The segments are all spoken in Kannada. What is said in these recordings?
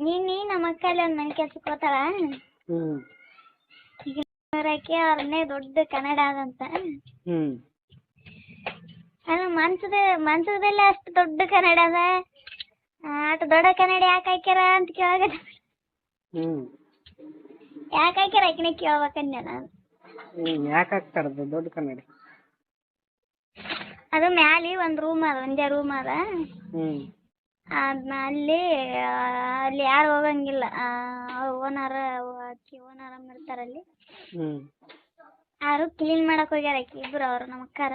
ನೀನು ನಮ್ಮ ಅಕ್ಕಲ್ಲಿ ಒಂದು ಮನೆ ಕೆಲ್ಸಕ್ಕೆ ಹೋತಾಳ. ಈಗ ಆಕೆ ಅವ್ರನ್ನೇ ದೊಡ್ಡ ಕನ್ನಡ ಅದಂತ. ಅದು ಮಂಚದಲ್ಲಿ ಅಷ್ಟು ದೊಡ್ಡ ಕನ್ನಡ ಅದ. ಅಷ್ಟು ದೊಡ್ಡ ಕನ್ನಡ ಯಾಕೆ ಹಾಕ್ಯಾರ ಅಂತ ಕೇಳಾಗ ಯಾಕೆ ಹಾಕ್ಯಾರ ಆಕಿನ ಕೇಳ್ಬೇಕಂದೆ ನಾನು. ಯಾಕೆ ಹಾಕ್ತಾರ ದೊಡ್ಡ ಕನ್ನಡ? ಅದು ಮ್ಯಾಲೆ ಒಂದು ರೂಮ್ ಅದ, ಒಂದೇ ರೂಮ್ ಅದ. ಅಲ್ಲಿ ಯಾರು ಹೋಗಂಗಿಲ್ಲ. ಓನರ್ ಇರ್ತಾರಲ್ಲಿ, ಯಾರು ಕ್ಲೀನ್ ಮಾಡಕ್ ಹೋಗ್ಯಾರ. ಆಕಿ ಇಬ್ರು ಅವ್ರು ನಮ್ಮ ಅಕ್ಕಾರ.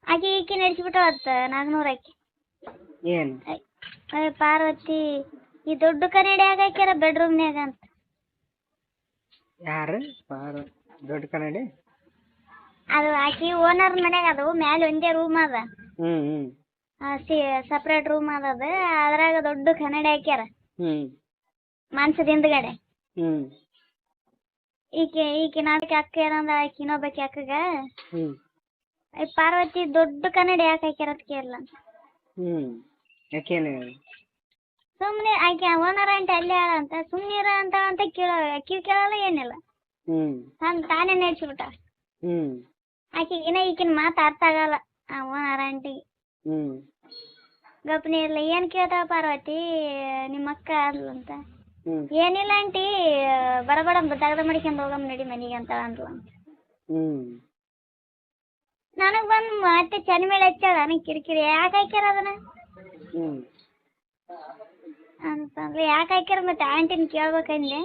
ಆಕಿ ಈಕಿ ನಡೆಸಿಬಿಟ್ಟವತ್ತ 400 ಆಕಿ. ಪಾರ್ವತಿ ಈ ದೊಡ್ಡ ಕನ್ನಡಿ ಹಾಕ್ಯಾರ ಬೆಡ್ರೂಮ್ನ್ಯಾಗ ಅಂತ. ಯಾರು ದೊಡ್ಡ ಕನ್ನಡಿ? ಅದು ಆಕಿ ಓನರ್ ಮನ್ಯಾಗ. ಅದು ಮ್ಯಾಲೆ ಒಂದೇ ರೂಮ್ ಅದ, ಸಪ್ರೇಟ್ ರೂಮ್ ಅದ. ಅದ್ರಾಗ ದೊಡ್ಡ ಕನ್ನಡಿ ಹಾಕ್ಯಾರ ಮಂಚದ ಹಿಂದ್ಗಡೆ. ಈಕಿ ನಾಟಕ ಅಕ್ಕ ಏನಂದ, ಆಕಿ ಇನ್ನೊಬ್ಬಾಕಿ ಅಕ್ಕಗ ಪಾರ್ವತಿ ದೊಡ್ಡ ಕನ್ನಡಿ ಯಾಕೆ ಹಾಕ್ಯಾರ ಅಂತ ಕೇಳಲ್ಲ. ಸುಮ್ನೆ ಆಕಿ ಓನರ್ ಅಂತ ಅಲ್ಲೇ ಅಂತ ಸುಮ್ನಿರ ಅಂತ ಕೇಳಲ್ಲ ಏನಿಲ್ಲ. ತಾನೇ ನಡೆಸಿಬಿಟ್ಟ. ಈಕಿನ ಮಾತು ಅರ್ಥ ಆಗಲ್ಲ ಆ ಓನರ್ ಆಂಟಿಗೆ. ಗಪ್ನಿ ಇಲ್ಲ. ಏನ್ ಕೇಳ್ತಾವ ಪಾರ್ವತಿ ನಿಮ್ಮ ಅಕ್ಕ ಅಂದ್ಲಂತ. ಏನಿಲ್ಲ ಆಂಟಿ, ಬಡಬಡ ತಗದ ಮಡಿಕೊಂಡ್ ಹೋಗಮ್ ನಡಿ ಮನಿಗೆ ಅಂತ ಅಂದ್ಲ. ನನಗ್ ಬಂದ್ ಮತ್ತೆ ಚನ್ ಮೇಲೆ ಹಚ್ಚಾಳ. ನನಗ್ ಕಿರಿಕಿರಿ ಯಾಕೆ ಹಾಕ್ಯಾರ ಅದನ್ನ ಅಂತಂದ್ರೆ, ಯಾಕೆ ಹಾಕ್ಯಾರ ಮತ್ತೆ ಆಂಟಿನ ಕೇಳ್ಬೇಕಂದೆ.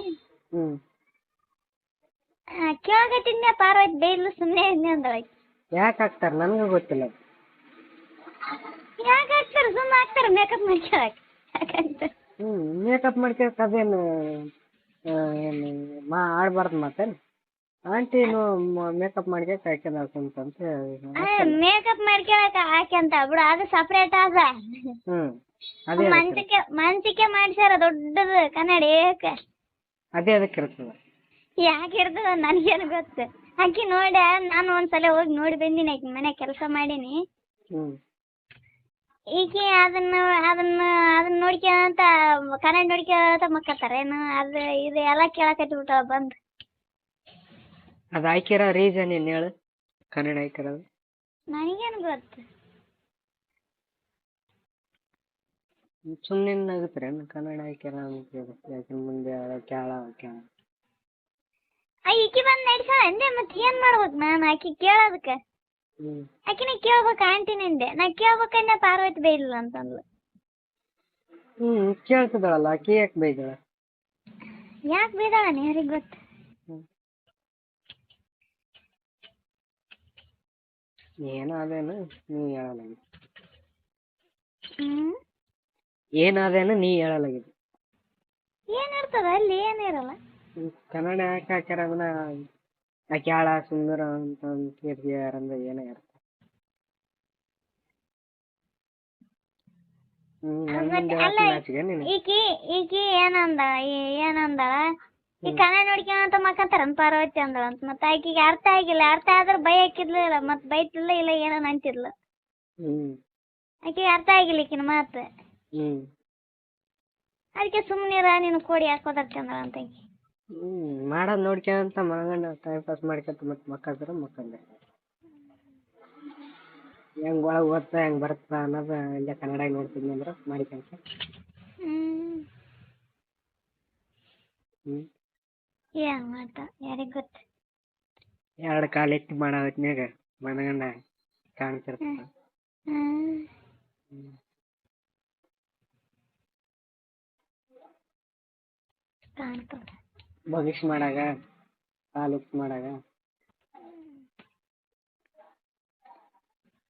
ಕೇಳಕತ್ತಿದ್ದೆ ಪಾರ್ವತಿ ಬೈದ್ಲು, ಸುಮ್ಮನೆ ಇದ್ನೆ ಅಂದಳ. ಯಾಕೆ ಹಾಕ್ತಾರ ನನಗೂ ಗೊತ್ತಿಲ್ಲ. ಯಾಕೆ ಹಾಕ್ತಾರ? ಸುಮ್ಮನೆ ಹಾಕ್ತಾರ ಮೇಕಪ್ ಮಾಡ್ಕೊಳಕ್. ಮೇಕಪ್ ಮಾಡ್ಕೊಳಕ್ ಅದೇನು ಆಡ್ಬಾರ್ದು ಮತ್ತೆ. ಆಂಟಿನು ಮೇಕಪ್ ಮಾಡ್ಕೊಳಕ್ ಹಾಕ್ಯದ ಕುಂತಂತ. ಮೇಕಪ್ ಮಾಡ್ಕೊಳಕ್ ಹಾಕ್ಯಂತ ಬಿಡು, ಅದು ಸಪ್ರೇಟ್ ಅದ. ಮಂಚಿಕೆ ಮಾಡ್ಸ್ಯಾರ ದೊಡ್ಡದು ಕನ್ನಡಿ. ಅದೇ ಅದಕ್ಕೆ ಇರ್ತದ. ಯಾಕೆ ಇರ್ತದ ನನಗೇನು ಗೊತ್ತು. ಆಕಿ ನೋಡ, ನಾನು ಒಂದ್ಸಲ ಹೋಗಿ ನೋಡಿ ಬಂದಿನಿ. ಆಕಿ ಮನೆ ಕೆಲಸ ಮಾಡೀನಿ. ಈಕಿ ಅದನ್ನ ನೋಡ್ಕೊಂತ ಕನ್ನಡ ನೋಡ್ಕೊಂತ ಮಕ್ಕತಾರೇನು? ಅದು ಇದು ಎಲ್ಲ ಕೇಳಕತ್ತಿ ಬಿಟ್ಟಾಳ ಬಂದು. ಅದು ಹಾಕಿರೋ ರೀಸನ್ ಏನು ಹೇಳು? ಕನ್ನಡ ಹಾಕಿರೋದು ನನಗೇನು ಗೊತ್ತು. ಸುಮ್ಮನೆ ನಗುತ್ತಾರೆ ಕನ್ನಡ ಹಾಕ್ಯಾರ ಅಂತ ಮುಂದೆ ಕೇಳ. ಈಕಿ ಬಂದು ನಡ್ಸಾಳ ಅಂದೆ, ಮತ್ತೆ ಏನ್ ಮಾಡ್ಬೇಕು ನಾನು? ಆಕಿ ಕೇಳೋದಕ್ಕೆ ಆಕಿನ ಕೇಳ್ಬೇಕು ಆಂಟಿನಿಂದೆ. ನಾ ಕೇಳ್ಬೇಕಂದೆ ಪಾರ್ವತಿ ಬೈದ್ಲು ಅಂತಂದ್ಲು. ಕೇಳ್ತದಳಲ್ಲ ಆಕಿ, ಯಾಕೆ ಬೈದಳ? ಯಾಕೆ ಬೈದಾಳ ಯಾರಿಗೆ ಗೊತ್ತು. ಏನಾದೇನು ನೀ ಹೇಳಲಾಗಿದೆ. ಏನಾದೇನು ನೀ ಹೇಳಲಾಗಿದೆ. ಏನಿರ್ತದ ಅಲ್ಲಿ? ಏನಿರಲ್ಲ. ಕನ್ನಡ ಯಾಕೆ ಹಾಕ್ಯಾರ ಅದನ್ನ ಆಕೆ ಆಳ ಸುಂದರ ಅಂತ ಕೇಳ್ತಿಯಾರಂದ್ರೆ ಏನೇ ಇರುತ್ತೆ. ಈಕಿ ಏನಂದಾಳ ಈ ಕನ್ನಡ ನೋಡ್ಕೊಂತ ಮಕ್ಕಂತಾರ ಪಾರ್ವತಿ ಅಂದಳ ಅಂತ. ಮತ್ತೆ ಆಕಿಗೆ ಅರ್ಥ ಆಗಿಲ್ಲ. ಅರ್ಥ ಆದ್ರೆ ಬೈ ಹಾಕಿದ್ಲಿಲ್ಲ, ಮತ್ತೆ ಬೈತಿಲ್ಲ ಇಲ್ಲ ಏನೋ ಅಂತಿದ್ಲು. ಆಕಿಗೆ ಅರ್ಥ ಆಗಿಲ್ಲ ಈಕಿನ ಮಾತು. ಅದಕ್ಕೆ ಸುಮ್ಮನಿರ ನೀನು ಕೋಡಿ ಹಾಕೋದಕ್ಕಂದಳ ಅಂತ. ಆಕಿ ಮಾಡೋದ್ ನೋಡ್ಕೊಂತ ಮನಗಂಡ ಟೈಮ್ ಪಾಸ್ ಮಾಡ್ಕೊಂತ ಮತ್ತೆ ಮಕ್ಕಂದ್ರೆ ಹೆಂಗ್ ಒಳಗೆ ಓದ್ತಾ ಹೆಂಗ್ ಬರುತ್ತಾ ಅನ್ನೋದು ಇಲ್ಲೇ ಕನ್ನಡ ನೋಡ್ತಿದ್ನಿ ಅಂದ್ರೆ ಮಾಡಿಕೊಂತ. ಏನ್ ಮಾಡ್ತಾ ಯಾರಿಗ್ ಗೊತ್ತು. 2 ಕಾಲು ಎತ್ತಿ ಮಾಡೋ ಹೊತ್ನ್ಯಾಗ ಮನಗಂಡ ಕಾಣ್ತಿರ್ತಾನ. ಭವಿಷ್ಯ ಮಾಡಾಗ, ಕಾಲು ಎತ್ತಿ ಮಾಡಾಗ,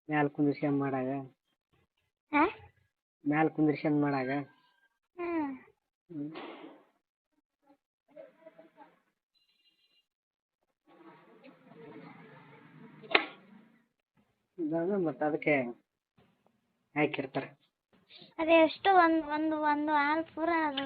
ಮ್ಯಾಲ ಕುಂದ್ರಿಸ್ಕೊಂಡ್ ಮಾಡಾಗ, ಮತ್ತೆ ಅದಕ್ಕೆ ಹಾಕಿರ್ತಾರೆ. ಅದೇ ಎಷ್ಟು ಒಂದು ಹಾಲು ಪೂರ ಅದ.